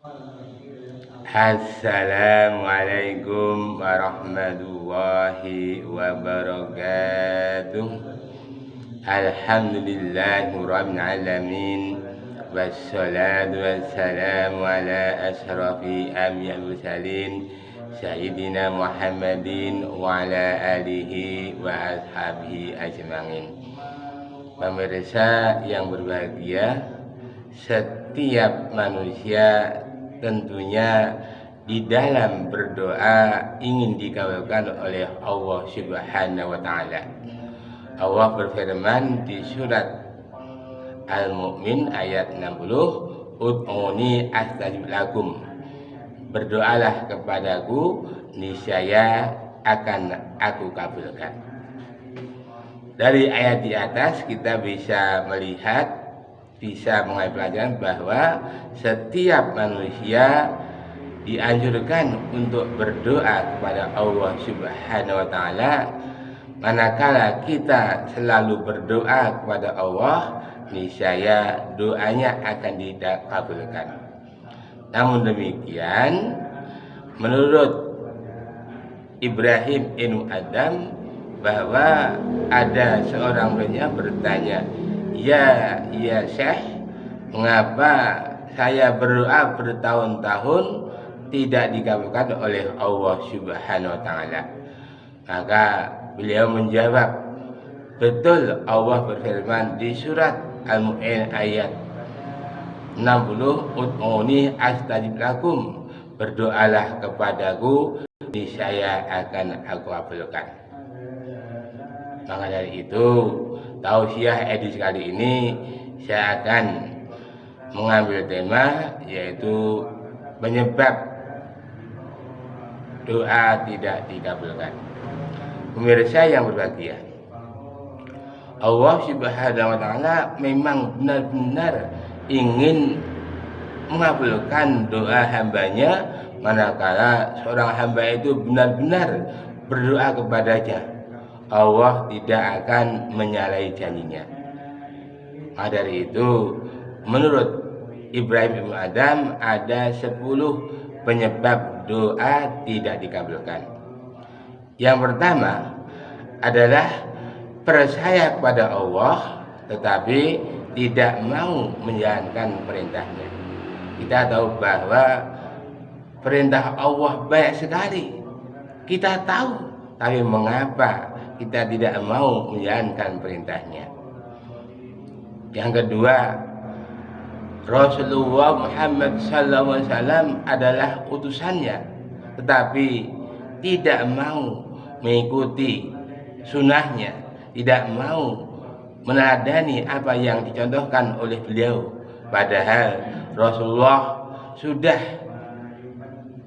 Assalamualaikum warahmatullahi wabarakatuh. Alhamdulillahirabbil alamin. Wassalatu wassalamu ala asyrafil anbiya'i wal mursalin sayyidina Muhammadin wa ala alihi wa ashabihi ajmain. Pemirsa yang berbahagia, setiap manusia tentunya di dalam berdoa ingin dikabulkan oleh Allah Subhanahu wa taala. Allah berfirman di surat Al-Mu'min ayat 60, "Ud'uni astajib lakum." Berdoalah kepadaku, niscaya akan aku kabulkan. Dari ayat di atas kita bisa melihat, bisa mengambil pelajaran bahwa setiap manusia dianjurkan untuk berdoa kepada Allah Subhanahu wa taala. Manakala kita selalu berdoa kepada Allah, niscaya doanya akan dikabulkan. Namun demikian, menurut Ibrahim ibnu Adam, bahwa ada seorang muridnya bertanya, Ya Syekh, mengapa saya berdoa bertahun-tahun tidak dikabulkan oleh Allah Subhanahu wa taala? Maka beliau menjawab, betul Allah berfirman di surat Al-Mu'min ayat 60, "Ud'uni astajib lakum." Berdoalah kepadaku, niscaya akan aku kabulkan. Maka dari itu, tausiah edisi kali ini saya akan mengambil tema, yaitu penyebab doa tidak dikabulkan. Pemirsa yang berbahagia, Allah Subhanahu wa taala memang benar-benar ingin mengabulkan doa hambanya manakala seorang hamba itu benar-benar berdoa kepadanya. Allah tidak akan menyalahi janjinya. Maka dari itu, menurut Ibrahim ibnu Adam, ada 10 penyebab doa tidak dikabulkan. Yang pertama adalah percaya kepada Allah tetapi tidak mau menjalankan perintahnya. Kita tahu bahwa perintah Allah banyak sekali, kita tahu, tapi mengapa kita tidak mau menjalankan perintahnya? Yang kedua, Rasulullah Muhammad SAW adalah utusannya, tetapi tidak mau mengikuti sunnahnya, tidak mau meneladani apa yang dicontohkan oleh beliau. Padahal Rasulullah sudah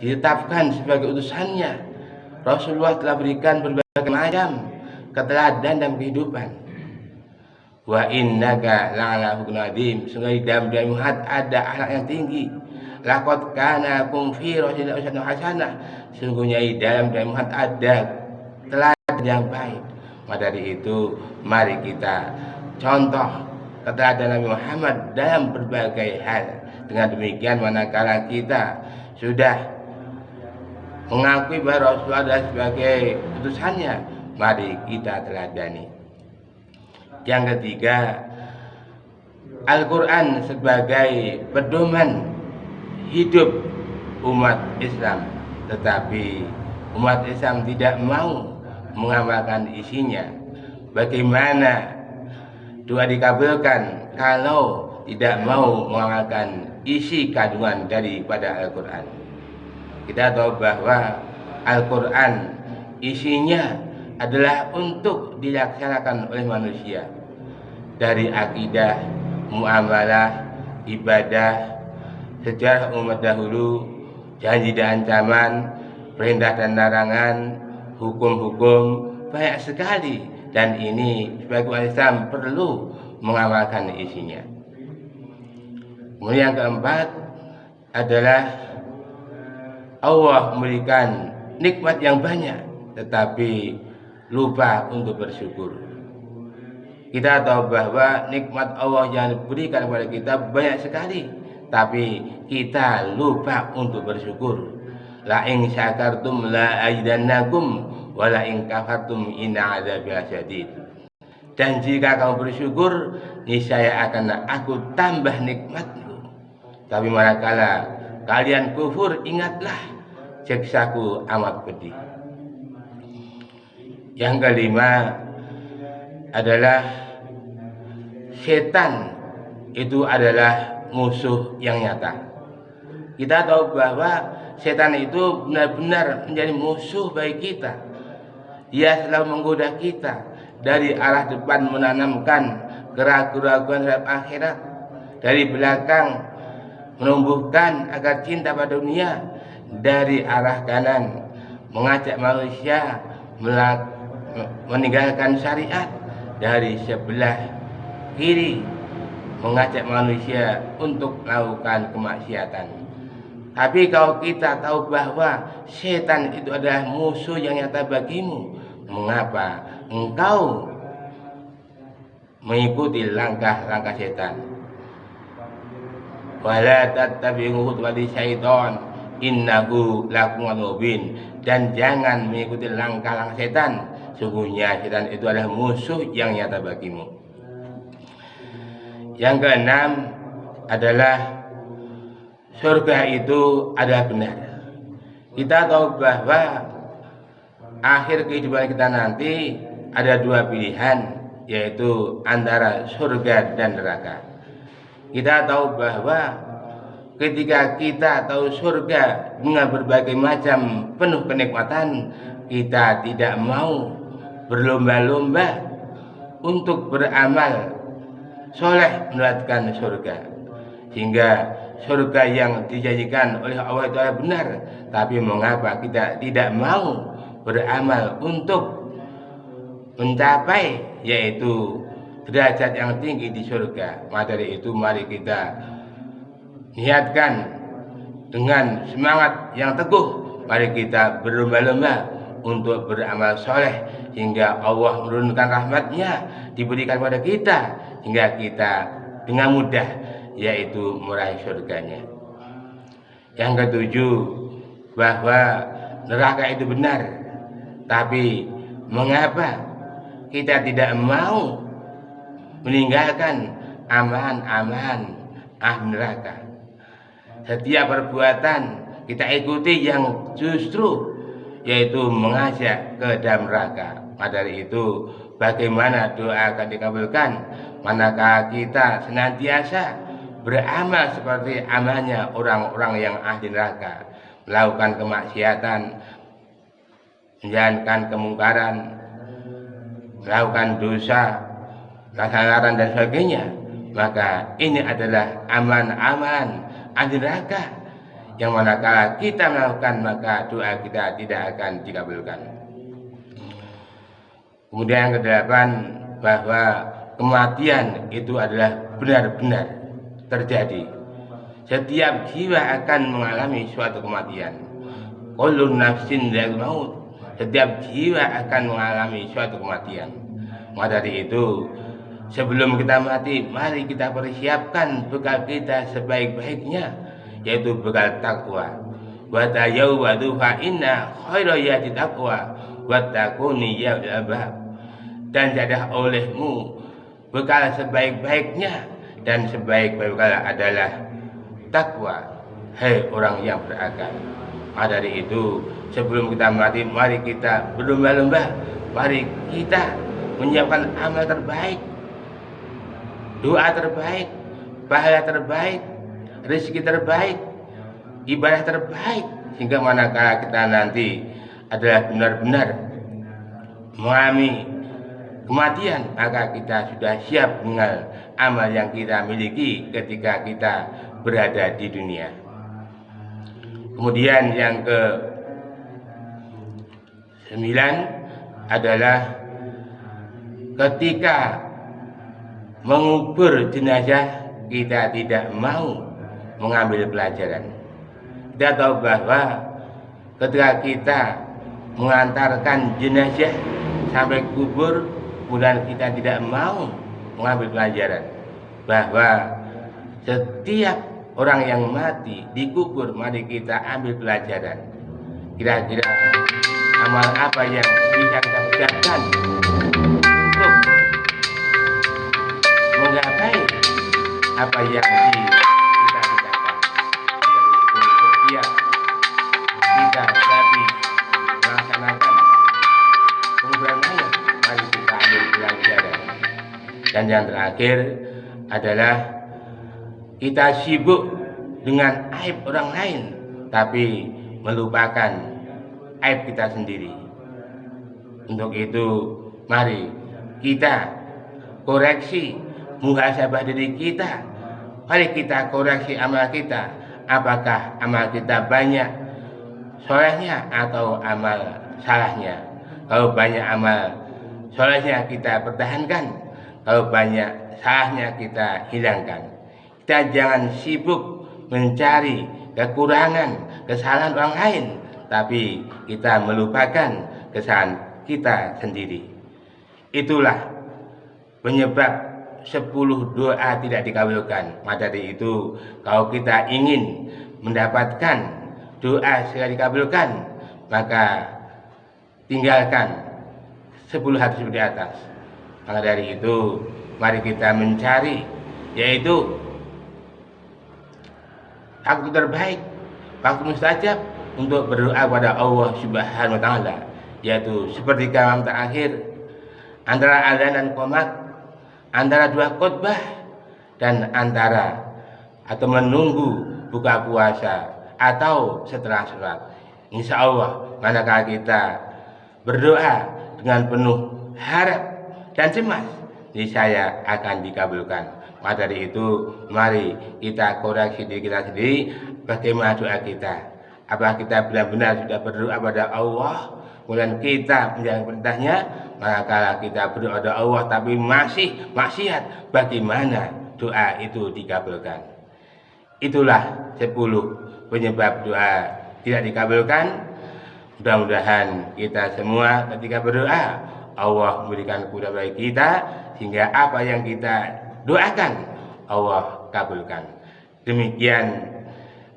ditetapkan sebagai utusannya. Rasulullah telah berikan berbagai macam keteladan dalam kehidupan. Wa innaka la'ala khuluqin adzim. Sungguh di dalam diri Muhammad ada akhlak yang tinggi. Laqad kana lakum fi rasulillahi uswatun hasanah. Sungguhnya di dalam diri Muhammad ada teladan yang baik. Maka dari itu, mari kita contoh keteladan Nabi Muhammad dalam berbagai hal. Dengan demikian, manakala kita sudah mengakui bahwa Rasulullah adalah sebagai utusannya, mari kita teladani. Yang ketiga, Al-Quran sebagai pedoman hidup umat Islam, tetapi umat Islam tidak mau mengamalkan isinya. Bagaimana doa dikabulkan kalau tidak mau mengamalkan isi kandungan daripada Al-Quran? Kita tahu bahwa Al-Quran isinya adalah untuk dilaksanakan oleh manusia, dari akidah, muamalah, ibadah, sejarah umat dahulu, janji dan ancaman, perintah dan larangan, hukum-hukum, banyak sekali, dan ini sebagai umat Islam perlu mengamalkan isinya. Kemudian yang keempat adalah Allah memberikan nikmat yang banyak, tetapi lupa untuk bersyukur. Kita tahu bahwa nikmat Allah yang diberikan kepada kita banyak sekali, tapi kita lupa untuk bersyukur. La in syakartum la azidannakum wa la in kafartum inna adzabi lasyadid. Dan jika kamu bersyukur, niscaya akan aku tambah nikmatku. Tapi manakala kalian kufur, ingatlah siksaku amat pedih. Yang kelima adalah setan itu adalah musuh yang nyata. Kita tahu bahwa setan itu benar-benar menjadi musuh bagi kita. Dia selalu menggoda kita dari arah depan, menanamkan keraguan-keraguan terhadap akhirat, dari belakang menumbuhkan agar cinta pada dunia, dari arah kanan mengajak manusia meninggalkan syariat, dari sebelah kiri mengajak manusia untuk melakukan kemaksiatan. Tapi kalau kita tahu bahwa setan itu adalah musuh yang nyata bagimu, mengapa engkau mengikuti langkah-langkah setan? Wala tattabi'u khutuwati syaiton innahu lakum mubin. Dan jangan mengikuti langkah-langkah setan, sungguhnya setan itu adalah musuh yang nyata bagimu. Yang keenam adalah surga itu adalah benar. Kita tahu bahwa akhir kehidupan kita nanti ada dua pilihan, yaitu antara surga dan neraka. Kita tahu bahwa ketika kita tahu surga dengan berbagai macam penuh kenikmatan, kita tidak mau berlomba-lomba untuk beramal soleh mendapatkan surga, sehingga surga yang dijanjikan oleh Allah itu adalah benar. Tapi mengapa kita tidak mau beramal untuk mencapai yaitu derajat yang tinggi di surga? Maka dari itu mari kita niatkan dengan semangat yang teguh, mari kita berlomba-lomba untuk beramal soleh, hingga Allah menurunkan rahmatnya diberikan kepada kita, hingga kita dengan mudah yaitu meraih surganya. Yang ketujuh, bahwa neraka itu benar. Tapi mengapa kita tidak mau meninggalkan amalan-amalan ahli neraka? Setiap perbuatan kita ikuti yang justru yaitu mengajak ke dalam neraka. Maka dari itu, bagaimana doa akan dikabulkan manakala kita senantiasa beramal seperti amalnya orang-orang yang ahli neraka, melakukan kemaksiatan, menjalankan kemungkaran, melakukan dosa, larangan dan sebagainya. Maka ini adalah amalan-amalan ahli neraka yang manakala kita melakukan, maka doa kita tidak akan dikabulkan. Kemudian yang kedelapan, bahwa kematian itu adalah benar-benar terjadi. Setiap jiwa akan mengalami suatu kematian. Kullu nafsin dha'iqatul maut. Setiap jiwa akan mengalami suatu kematian. Maka dari itu, sebelum kita mati, mari kita persiapkan bekal kita sebaik-baiknya, yaitu bekal takwa. Wa tayyawwadu fa inna khairal yati taqwa wa takuni ya albab. Dan jadilah olehmu bekal sebaik-baiknya, dan sebaik-baik bekal adalah takwa, hai orang yang berakal. Maka dari itu, sebelum kita mati, mari kita berlomba-lomba, mari kita menyiapkan amal terbaik, doa terbaik, pahala terbaik, rezeki terbaik, ibadah terbaik, sehingga manakala kita nanti adalah benar-benar mengalami kematian, maka kita sudah siap dengan amal yang kita miliki ketika kita berada di dunia. Kemudian yang ke-9 adalah ketika mengubur jenazah, kita tidak mau mengambil pelajaran. Kita tahu bahwa ketika kita mengantarkan jenazah sampai kubur, kemudian kita tidak mau mengambil pelajaran bahwa setiap orang yang mati dikubur, mari kita ambil pelajaran. Kira-kira amal apa yang bisa kita kerjakan untuk menggapai apa yang dicita-citakan. Dari itu setiap kita tapi melaksanakan pengorbanannya, mari kita ambil pelajaran. Dan yang terakhir adalah kita sibuk dengan aib orang lain tapi melupakan aib kita sendiri. Untuk itu mari kita koreksi muhasabah diri kita. Mari kita koreksi amal kita. Apakah amal kita banyak solehnya atau amal salahnya? Kalau banyak amal solehnya kita pertahankan, kalau banyak salahnya kita hilangkan. Kita jangan sibuk mencari kekurangan, kesalahan orang lain, tapi kita melupakan kesalahan kita sendiri. Itulah penyebab 10 doa tidak dikabulkan. Maka dari itu, kalau kita ingin mendapatkan doa segera dikabulkan, maka tinggalkan 10 hadis di atas. Maka dari itu, mari kita mencari, yaitu waktu terbaik, waktu mustajab untuk berdoa kepada Allah Subhanahu wa Ta'ala, yaitu seperti malam terakhir, antara adzan dan qomat, antara dua khutbah, dan antara atau menunggu buka puasa atau setelah sholat. Insya Allah, manakala kita berdoa dengan penuh harap dan cemas, niscaya akan dikabulkan. Maka dari itu, mari kita koreksi diri kita sendiri, bagaimana doa kita. Apakah kita benar-benar sudah berdoa pada Allah, kemudian kita menjalankan perintahnya? Maka kita berdoa kepada Allah tapi masih maksiat, bagaimana doa itu dikabulkan? Itulah 10 penyebab doa tidak dikabulkan. Mudah-mudahan kita semua ketika berdoa, Allah memberikan kemudahan bagi kita, sehingga apa yang kita doakan Allah kabulkan. Demikian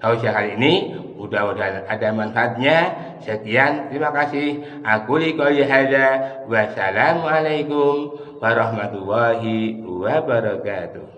tausiah kali ini, mudah-mudahan ada manfaatnya. Sekian, terima kasih. Aku qouli hadza, wassalamualaikum warahmatullahi wabarakatuh.